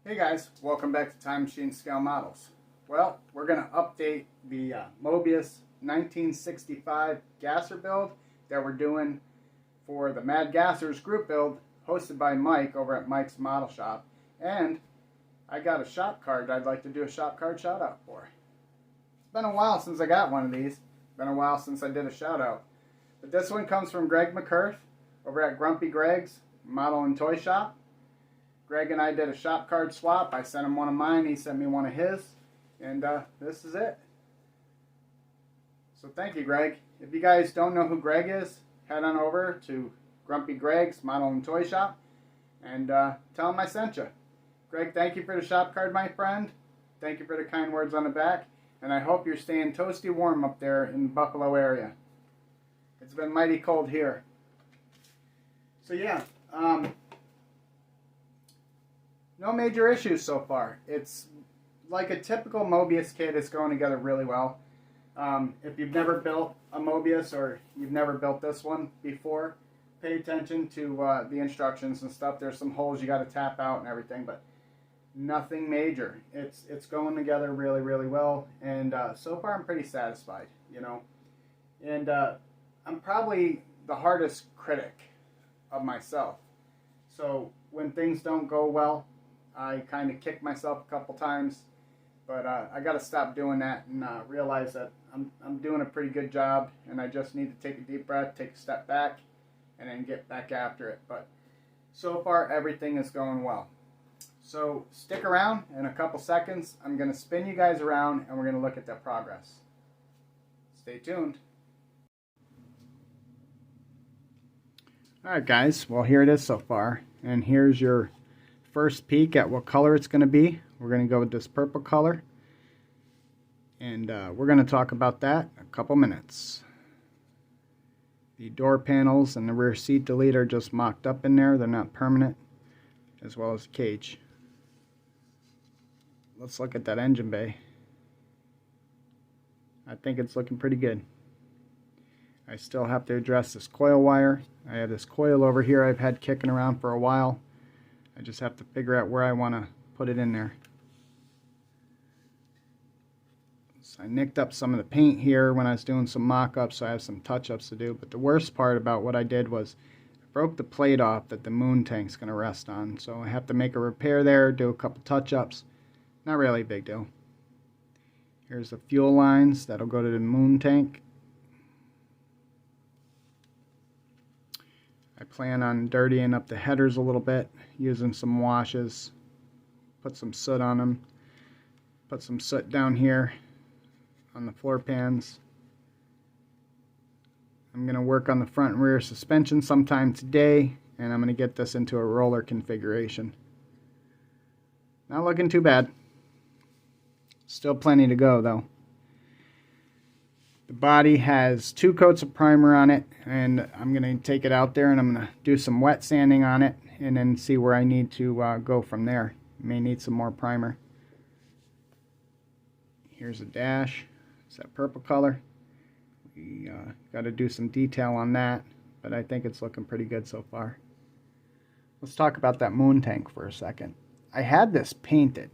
Hey guys, welcome back to Time Machine Scale Models. Well, we're going to update the Moebius 1965 gasser build that we're doing for the Mad Gassers group build hosted by Mike over at Mike's Model Shop. And I got a shop card I'd like to do a shop card shout out for. It's been a while since I got one of these. It's been a while since I did a shout out. But this one comes from Greg McKurth over at Grumpy Greg's Model and Toy Shop. Greg and I did a shop card swap. I sent him one of mine, he sent me one of his, and this is it. So thank you, Greg. If you guys don't know who Greg is, head on over to Grumpy Greg's Model and Toy Shop and tell him I sent you. Greg, thank you for the shop card, my friend. Thank you for the kind words on the back, and I hope you're staying toasty warm up there in the Buffalo area. It's been mighty cold here. So yeah, no major issues so far. It's like a typical Moebius kit. It's going together really well. If you've never built a Moebius or you've never built this one before, pay attention to the instructions and stuff. There's some holes you got to tap out and everything, but nothing major. It's going together really, really well, and so far I'm pretty satisfied, you know. And I'm probably the hardest critic of myself. So when things don't go well, I kind of kick myself a couple times, but I got to stop doing that and realize that I'm doing a pretty good job, and I just need to take a deep breath, take a step back, and then get back after it. But so far, everything is going well. So stick around. In a couple seconds, I'm going to spin you guys around, and we're going to look at that progress. Stay tuned. Alright guys, well here it is so far, and here's your first peek at what color it's going to be. We're going to go with this purple color, and we're going to talk about that in a couple minutes. The door panels and the rear seat delete are just mocked up in there. They're not permanent, as well as the cage. Let's look at that engine bay. I think it's looking pretty good. I still have to address this coil wire. I have this coil over here I've had kicking around for a while. I just have to figure out where I want to put it in there. So I nicked up some of the paint here when I was doing some mock-ups, so I have some touch-ups to do. But the worst part about what I did was I broke the plate off that the moon tank's going to rest on. So I have to make a repair there, do a couple touch-ups. Not really a big deal. Here's the fuel lines that'll go to the moon tank. I plan on dirtying up the headers a little bit, using some washes, put some soot on them, put some soot down here on the floor pans. I'm going to work on the front and rear suspension sometime today, and I'm going to get this into a roller configuration. Not looking too bad. Still plenty to go though. The body has 2 coats of primer on it, and I'm going to take it out there and I'm going to do some wet sanding on it and then see where I need to go from there. May need some more primer. Here's a dash. It's that purple color. We got to do some detail on that, but I think it's looking pretty good so far. Let's talk about that moon tank for a second. I had this painted.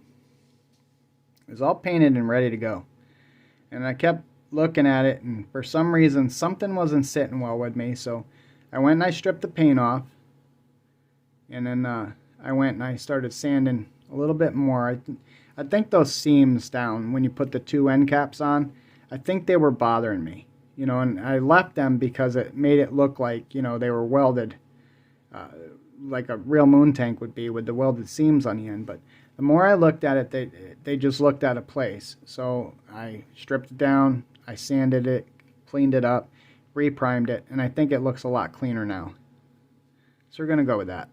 It was all painted and ready to go, and I kept looking at it, and for some reason something wasn't sitting well with me, so I went and I stripped the paint off, and then I went and I started sanding a little bit more. I think those seams down when you put the 2 end caps on, I think they were bothering me, you know, and I left them because it made it look like, you know, they were welded like a real moon tank would be with the welded seams on the end. But the more I looked at it, they just looked out of place. So I stripped it down, I sanded it, cleaned it up, reprimed it, and I think it looks a lot cleaner now. So we're going to go with that.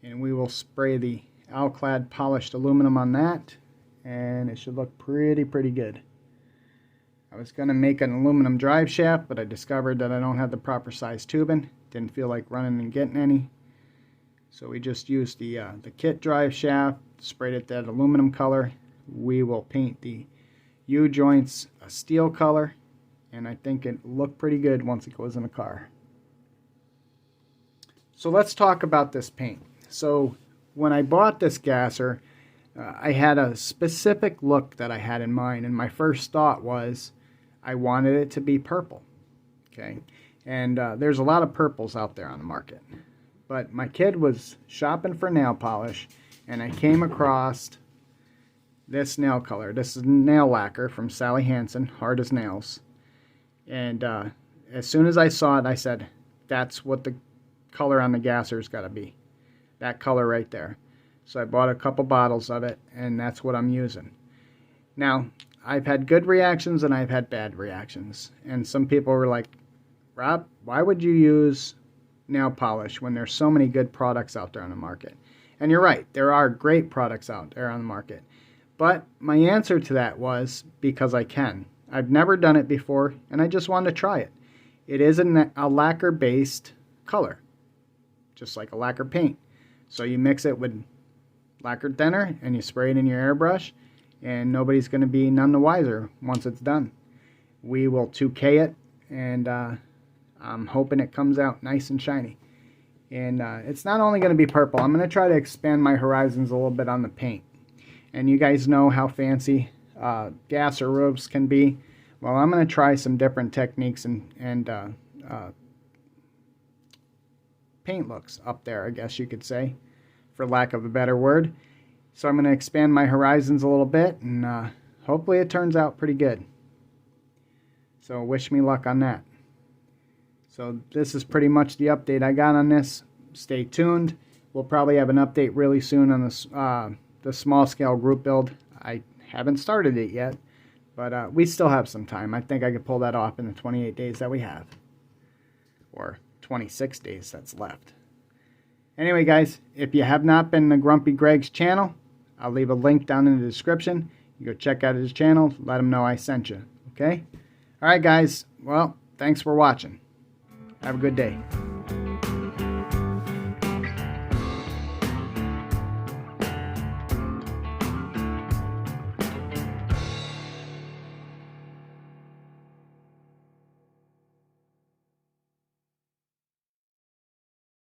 And we will spray the Alclad polished aluminum on that, and it should look pretty good. I was going to make an aluminum drive shaft, but I discovered that I don't have the proper size tubing. Didn't feel like running and getting any. So we just used the kit drive shaft, sprayed it that aluminum color. We will paint the U-joints a steel color, and I think it looked pretty good once it goes in the car. So let's talk about this paint. So when I bought this gasser, I had a specific look that I had in mind, and my first thought was I wanted it to be purple. Okay, and there's a lot of purples out there on the market, but my kid was shopping for nail polish, and I came across this nail color. This is nail lacquer from Sally Hansen, Hard as Nails, and as soon as I saw it, I said, that's what the color on the gasser's got to be. That color right there. So I bought a couple bottles of it, and that's what I'm using. Now, I've had good reactions and I've had bad reactions. And some people were like, Rob, why would you use nail polish when there's so many good products out there on the market? And you're right, there are great products out there on the market. But my answer to that was because I can. I've never done it before, and I just wanted to try it. It is a lacquer-based color, just like a lacquer paint. So you mix it with lacquer thinner and you spray it in your airbrush, and nobody's going to be none the wiser once it's done. We will 2K it, and I'm hoping it comes out nice and shiny. And it's not only going to be purple. I'm going to try to expand my horizons a little bit on the paint. And you guys know how fancy gasser roofs can be. Well, I'm going to try some different techniques and paint looks up there, I guess you could say, for lack of a better word. So I'm going to expand my horizons a little bit, and hopefully it turns out pretty good. So wish me luck on that. So this is pretty much the update I got on this. Stay tuned. We'll probably have an update really soon on this, the small scale group build. I haven't started it yet, but we still have some time. I think I could pull that off in the 28 days that we have, or 26 days that's left. Anyway, guys, if you have not been to Grumpy Greg's channel, I'll leave a link down in the description. You go check out his channel, let him know I sent you, okay? All right, guys, well, thanks for watching. Have a good day.